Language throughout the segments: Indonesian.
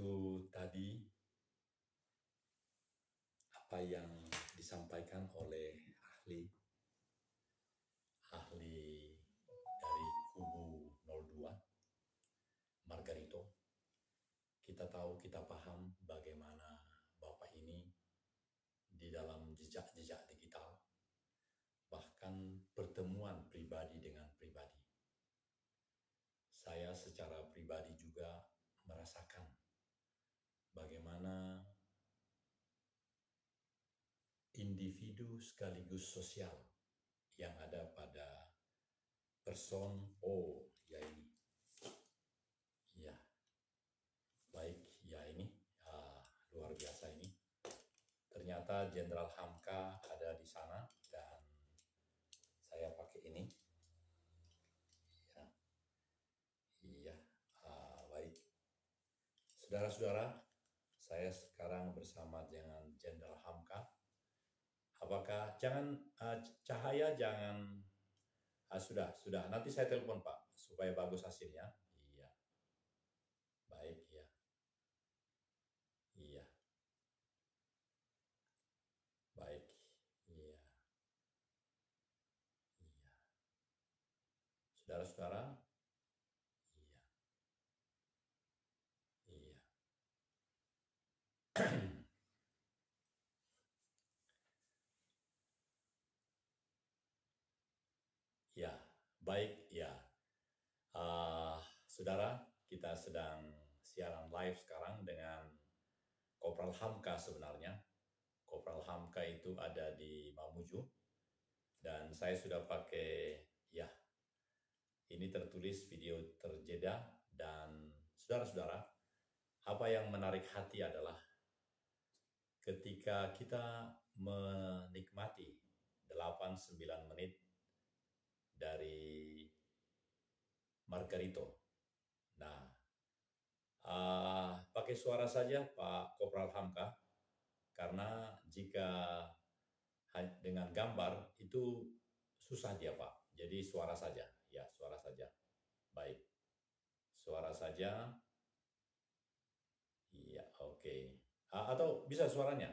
Itu tadi apa yang disampaikan oleh ahli dari kubu 02, Margarito. Kita tahu, kita paham bagaimana Bapak ini di dalam jejak-jejak digital, bahkan pertemuan pribadi dengan pribadi. Saya secara pribadi juga merasakan bagaimana individu sekaligus sosial yang ada pada person ya ini. Ya, baik, ya ini, luar biasa ini. Ternyata Jenderal Hamka ada di sana dan saya pakai ini. Ya, iya, baik. Saudara-saudara, saya sekarang bersama dengan Jenderal Hamka. Apakah cahaya jangan sudah nanti saya telepon Pak supaya bagus hasilnya. Iya. Baik, ya. Iya. Baik. Iya. Iya. Saudara-saudara, iya. Iya. Ya, baik, ya. Saudara, kita sedang siaran live sekarang dengan Kopral Hamka sebenarnya. Kopral Hamka itu ada di Mamuju. Dan saya sudah pakai, ya, ini tertulis video terjeda. Dan saudara-saudara, apa yang menarik hati adalah ketika kita menikmati 8-9 menit dari Margarito. Nah, pakai suara saja Pak Kopral Hamka, karena jika dengan gambar itu susah dia Pak. Jadi suara saja, ya suara saja. Baik, suara saja. Iya, oke. Atau bisa suaranya.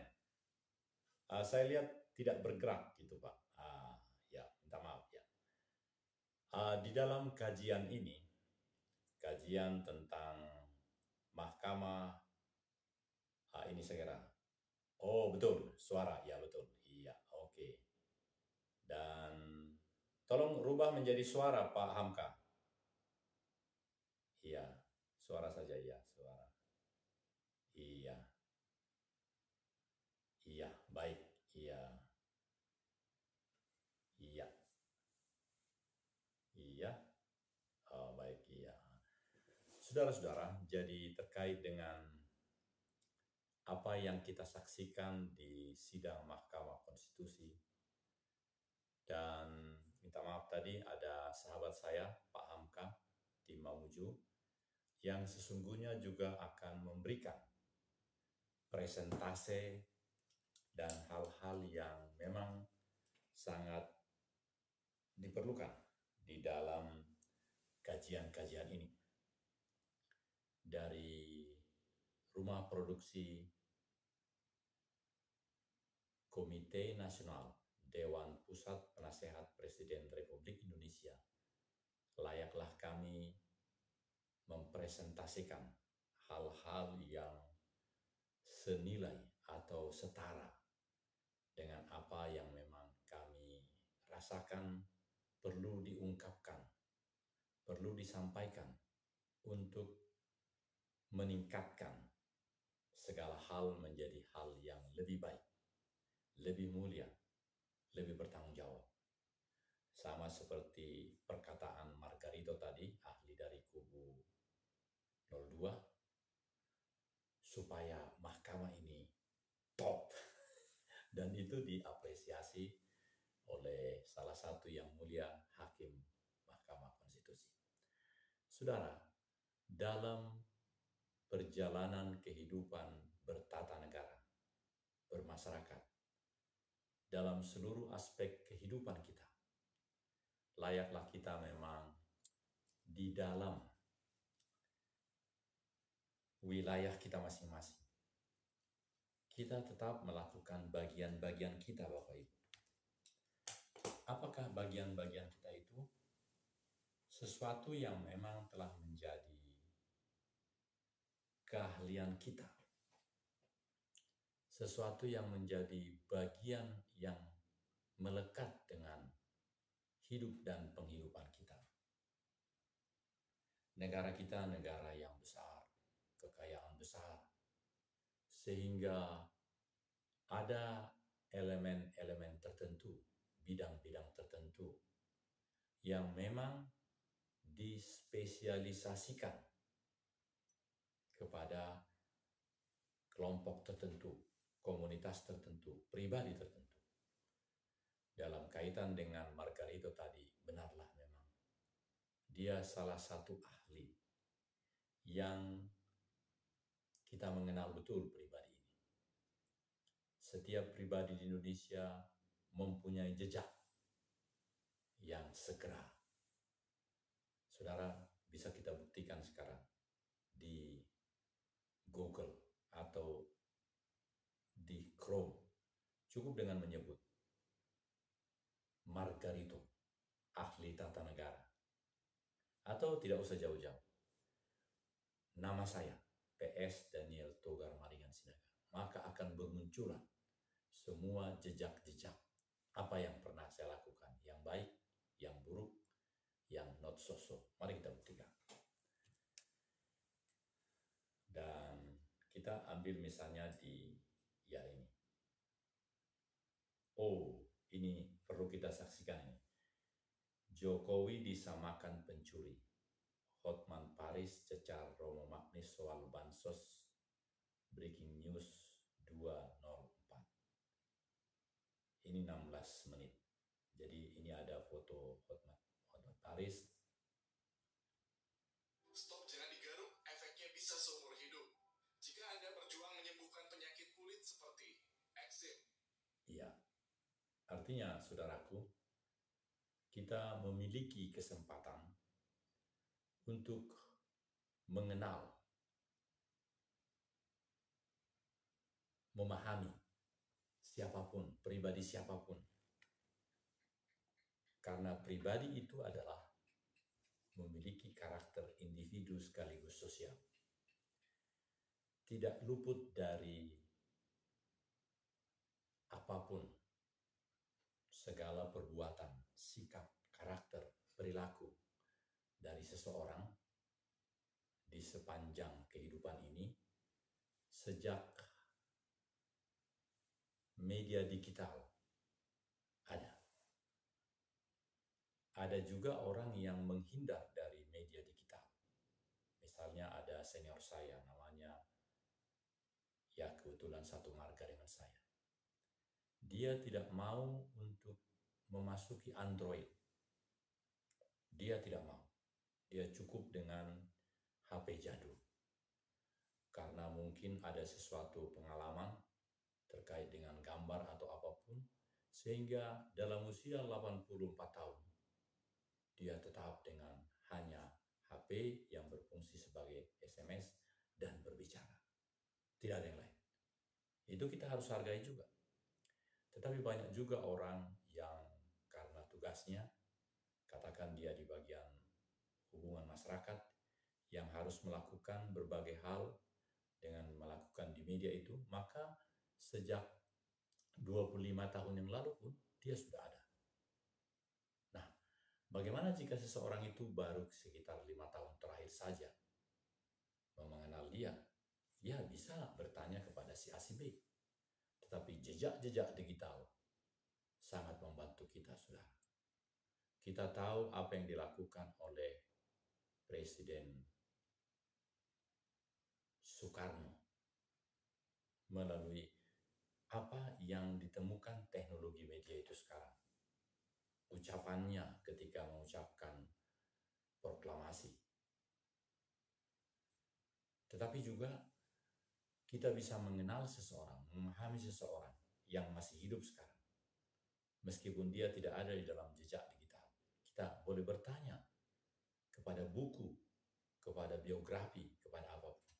Saya lihat tidak bergerak gitu Pak. Ya, minta maaf ya. Di dalam kajian ini, kajian tentang mahkamah, ini saya kira. Oh betul, suara, ya betul. Iya, oke. Dan tolong rubah menjadi suara Pak Hamka. Iya, suara saja ya, suara. Iya. Iya, baik. Iya. Iya. Iya. Oh, baik, iya. Saudara-saudara, jadi terkait dengan apa yang kita saksikan di sidang Mahkamah Konstitusi, dan minta maaf tadi ada sahabat saya Pak Hamka di Mamuju yang sesungguhnya juga akan memberikan presentase dan hal-hal yang memang sangat diperlukan di dalam kajian-kajian ini. Dari rumah produksi Komite Nasional Dewan Pusat Penasehat Presiden Republik Indonesia, layaklah kami mempresentasikan hal-hal yang senilai atau setara dengan apa yang memang kami rasakan perlu diungkapkan, perlu disampaikan untuk meningkatkan segala hal menjadi hal yang lebih baik, lebih mulia, lebih bertanggung jawab. Sama seperti perkataan Margarito tadi, ahli dari kubu 02, supaya mahkamah ini top. Dan itu diapresiasi oleh salah satu yang mulia Hakim Mahkamah Konstitusi. Saudara, dalam perjalanan kehidupan bertata negara, bermasyarakat, dalam seluruh aspek kehidupan kita, layaklah kita memang di dalam wilayah kita masing-masing. Kita tetap melakukan bagian-bagian kita, Bapak Ibu. Apakah bagian-bagian kita itu sesuatu yang memang telah menjadi keahlian kita? Sesuatu yang menjadi bagian yang melekat dengan hidup dan penghidupan kita. Negara kita negara yang besar, kekayaan besar, sehingga ada elemen-elemen tertentu, bidang-bidang tertentu yang memang dispesialisasikan kepada kelompok tertentu, komunitas tertentu, pribadi tertentu. Dalam kaitan dengan Margarito tadi, benarlah memang dia salah satu ahli yang kita mengenal betul pribadi ini. Setiap pribadi di Indonesia mempunyai jejak yang segera. Saudara, bisa kita buktikan sekarang di Google atau di Chrome. Cukup dengan menyebut Margarito, ahli tata negara. Atau tidak usah jauh-jauh. Nama saya, PS Daniel Togar Maringan Sinaga. Maka akan bermunculan semua jejak-jejak apa yang pernah saya lakukan. Yang baik, yang buruk, yang not so-so. Mari kita buktikan. Dan kita ambil misalnya di ini. Oh, ini perlu kita saksikan ini. Jokowi disamakan pencuri. Hotman Paris cecar Romo Magnis soal bansos. Breaking News 204. Ini 16 menit. Jadi ini ada foto Hotman Paris. Stop, jangan digaruk, efeknya bisa seumur hidup. Jika Anda berjuang menyembuhkan penyakit kulit seperti eksim. Iya. Artinya, saudaraku, kita memiliki kesempatan untuk mengenal, memahami siapapun, pribadi siapapun. Karena pribadi itu adalah memiliki karakter individu sekaligus sosial. Tidak luput dari apapun, segala perbuatan, sikap, karakter, perilaku dari seseorang di sepanjang kehidupan ini, sejak media digital ada. Ada juga orang yang menghindar dari media digital. Misalnya ada senior saya, namanya ya kebetulan satu marga dengan saya. Dia tidak mau untuk memasuki Android. Dia tidak mau. Dia cukup dengan HP jadul. Karena mungkin ada sesuatu pengalaman terkait dengan gambar atau apapun, sehingga dalam usia 84 tahun, dia tetap dengan hanya HP yang berfungsi sebagai SMS dan berbicara. Tidak ada yang lain. Itu kita harus hargai juga. Tetapi banyak juga orang yang karena tugasnya, katakan dia di bagian hubungan masyarakat, yang harus melakukan berbagai hal dengan melakukan di media itu, maka sejak 25 tahun yang lalu pun dia sudah ada. Nah, bagaimana jika seseorang itu baru sekitar 5 tahun terakhir saja mengenal dia? Ya bisa bertanya kepada si A si B. Tetapi jejak-jejak digital sangat membantu kita, saudara. Kita tahu apa yang dilakukan oleh Presiden Soekarno melalui apa yang ditemukan teknologi media itu sekarang. Ucapannya ketika mengucapkan proklamasi. Tetapi juga kita bisa mengenal seseorang, memahami seseorang yang masih hidup sekarang. Meskipun dia tidak ada di dalam jejak digital. Kita boleh bertanya kepada buku, kepada biografi, kepada apapun.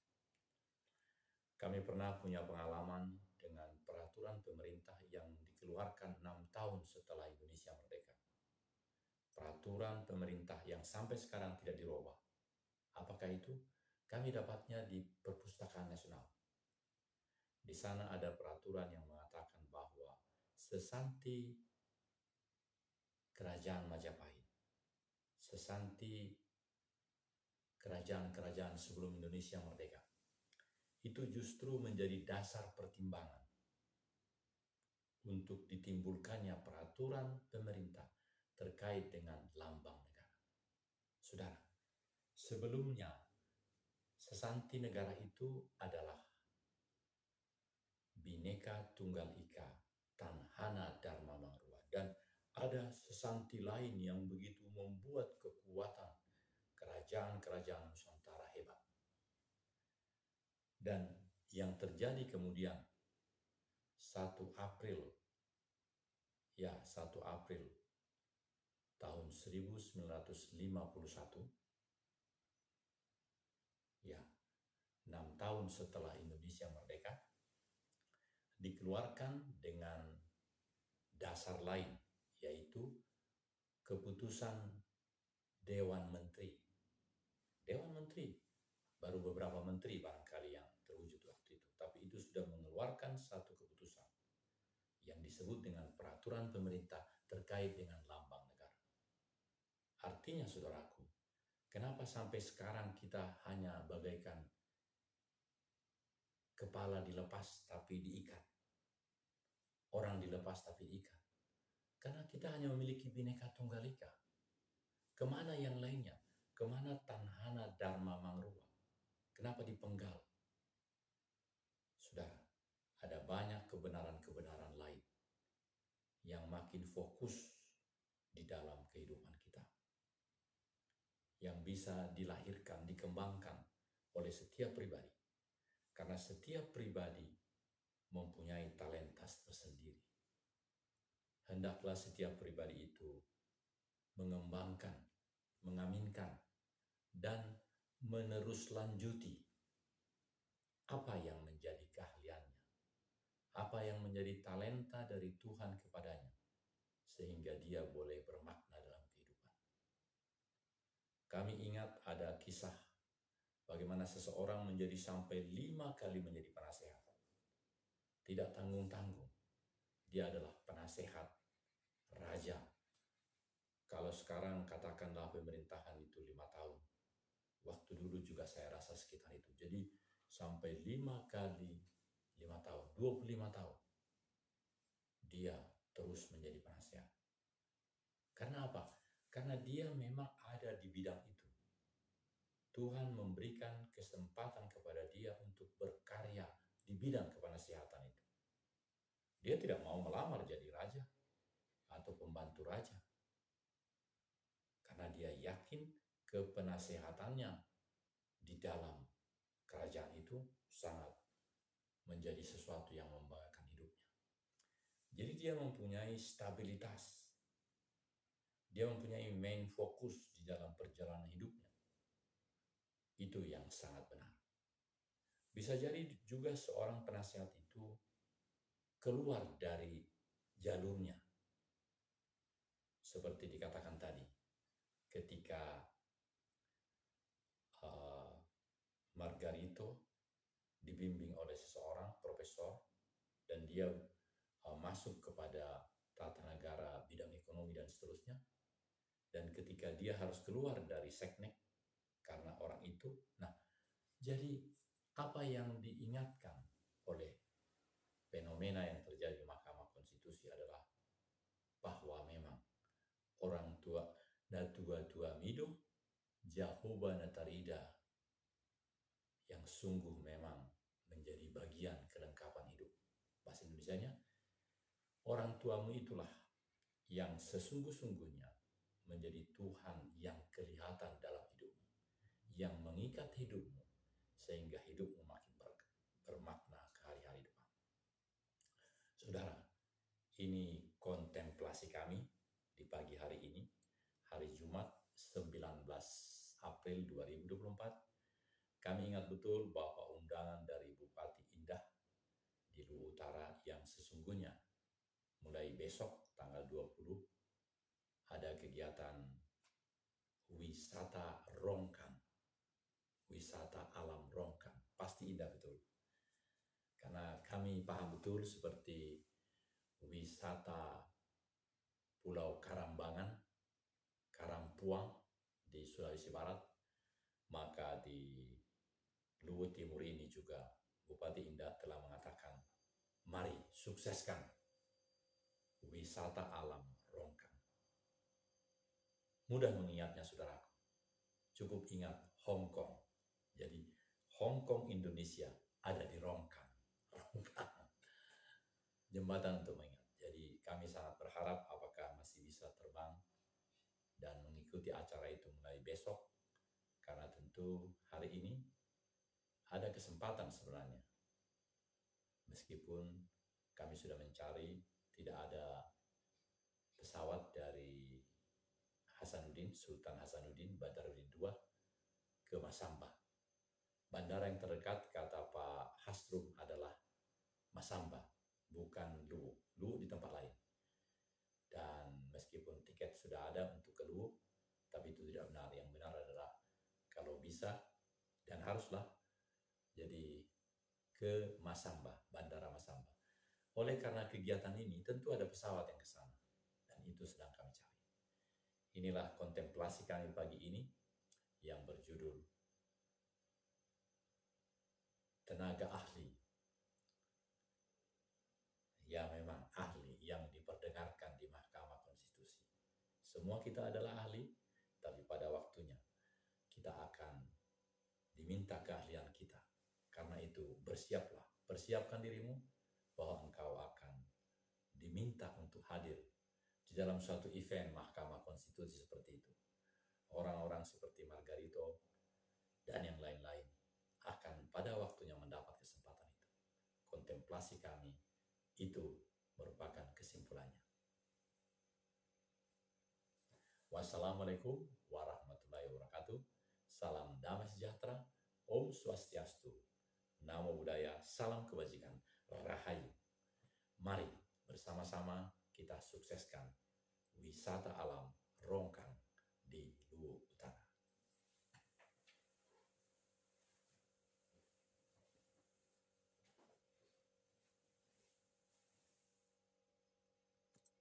Kami pernah punya pengalaman dengan peraturan pemerintah yang dikeluarkan 6 tahun setelah Indonesia merdeka. Peraturan pemerintah yang sampai sekarang tidak dirubah. Apakah itu? Kami dapatnya di Perpustakaan Nasional. Di sana ada peraturan yang mengatakan bahwa sesanti Kerajaan Majapahit, sesanti kerajaan-kerajaan sebelum Indonesia merdeka, itu justru menjadi dasar pertimbangan untuk ditimbulkannya peraturan pemerintah terkait dengan lambang negara. Saudara, sebelumnya sesanti negara itu adalah Bhinneka Tunggal Ika, Tanhana Dharma Mangruwa, dan ada sesanti lain yang begitu membuat kekuatan kerajaan-kerajaan Nusantara hebat. Dan yang terjadi kemudian 1 April tahun 1951, ya, 6 tahun setelah Indonesia merdeka, dikeluarkan dengan dasar lain, yaitu keputusan Dewan Menteri. Dewan Menteri, baru beberapa menteri barangkali yang terwujud waktu itu, tapi itu sudah mengeluarkan satu keputusan yang disebut dengan peraturan pemerintah terkait dengan lambang negara. Artinya, saudaraku, kenapa sampai sekarang kita hanya bagaikan kepala dilepas tapi diikat, orang dilepas tapi diikat? Karena kita hanya memiliki Bhinneka Tunggal Ika. Kemana yang lainnya? Kemana Tanhana Dharma Mangruwa? Kenapa dipenggal? Saudara, ada banyak kebenaran-kebenaran lain yang makin fokus di dalam kehidupan kita, yang bisa dilahirkan, dikembangkan oleh setiap pribadi. Karena setiap pribadi mempunyai talenta tersendiri. Hendaklah setiap pribadi itu mengembangkan, mengaminkan, dan meneruslanjuti apa yang menjadi keahliannya, apa yang menjadi talenta dari Tuhan kepadanya, sehingga dia boleh bermakna dalam kehidupan. Kami ingat ada kisah bagaimana seseorang menjadi sampai 5 kali menjadi penasehat. Tidak tanggung-tanggung. Dia adalah penasehat raja. Kalau sekarang katakanlah pemerintahan itu 5 tahun. Waktu dulu juga saya rasa sekitar itu. Jadi sampai 5 kali 5 tahun, 25 tahun. Dia terus menjadi penasehat. Karena apa? Karena dia memang ada di bidang itu. Tuhan memberikan kesempatan kepada dia untuk berkarya di bidang kepenasehatan itu. Dia tidak mau melamar jadi raja atau pembantu raja. Karena dia yakin kepenasehatannya di dalam kerajaan itu sangat menjadi sesuatu yang membanggakan hidupnya. Jadi dia mempunyai stabilitas. Dia mempunyai main fokus di dalam perjalanan hidupnya. Itu yang sangat benar. Bisa jadi juga seorang penasehat itu keluar dari jalurnya. Seperti dikatakan tadi, ketika Margarito dibimbing oleh seseorang profesor dan dia masuk kepada tata negara, bidang ekonomi dan seterusnya, dan ketika dia harus keluar dari seknek karena orang itu, nah jadi apa yang diingatkan oleh fenomena yang terjadi di Mahkamah Konstitusi adalah bahwa memang orang tua natua mido Jahoba natarida yang sungguh memang menjadi bagian kelengkapan hidup. Bahasa Indonesianya, orang tuamu itulah yang sesungguh-sungguhnya menjadi Tuhan yang kelihatan dalam hidupmu, yang mengikat hidupmu sehingga hidupmu makin bermakna ke hari-hari depan. Saudara, ini kontemplasi kami di pagi hari ini, hari Jumat 19 April 2024. Kami ingat betul bahwa undangan dari Bupati di Luwu Utara yang sesungguhnya. Mulai besok tanggal 20 ada kegiatan wisata Rongkang, wisata alam Rongkang. Pasti indah betul. Karena kami paham betul seperti wisata Pulau Karambangan, Karampuang di Sulawesi Barat, maka di Luwu Timur ini juga Bupati Indah telah mengatakan, mari sukseskan wisata alam Rongkang. Mudah mengingatnya saudaraku, cukup ingat Hong Kong. Jadi Hong Kong Indonesia ada di Rongkang. Jembatan untuk mengingat. Jadi kami sangat berharap apakah masih bisa terbang dan mengikuti acara itu mulai besok, karena tentu hari ini ada kesempatan sebenarnya. Meskipun kami sudah mencari, tidak ada pesawat dari Hasanuddin, Sultan Hasanuddin, Badarudin II ke Masamba. Bandara yang terdekat kata Pak Hasrum adalah Masamba, bukan Luwu. Luwu di tempat lain. Dan meskipun tiket sudah ada untuk ke Luwu, tapi itu tidak benar. Yang benar adalah kalau bisa dan haruslah jadi ke Masamba, Bandara Masamba. Oleh karena kegiatan ini tentu ada pesawat yang ke sana, dan itu sedang kami cari. Inilah kontemplasi kami pagi ini yang berjudul Tenaga Ahli. Ya memang ahli yang diperdengarkan di Mahkamah Konstitusi. Semua kita adalah ahli, tapi pada waktunya kita akan diminta keahlian kita. Karena itu bersiaplah, persiapkan dirimu bahwa engkau akan diminta untuk hadir di dalam suatu event Mahkamah Konstitusi seperti itu. Orang-orang seperti Margarito dan yang lain-lain akan pada waktunya mendapat kesempatan itu. Kontemplasi kami itu merupakan kesimpulannya. Wassalamualaikum warahmatullahi wabarakatuh. Salam damai sejahtera. Om Swastiastu. Namo Buddhaya. Salam kebajikan. Rahayu. Mari bersama-sama kita sukseskan wisata alam Rongkang di Luwu Utara.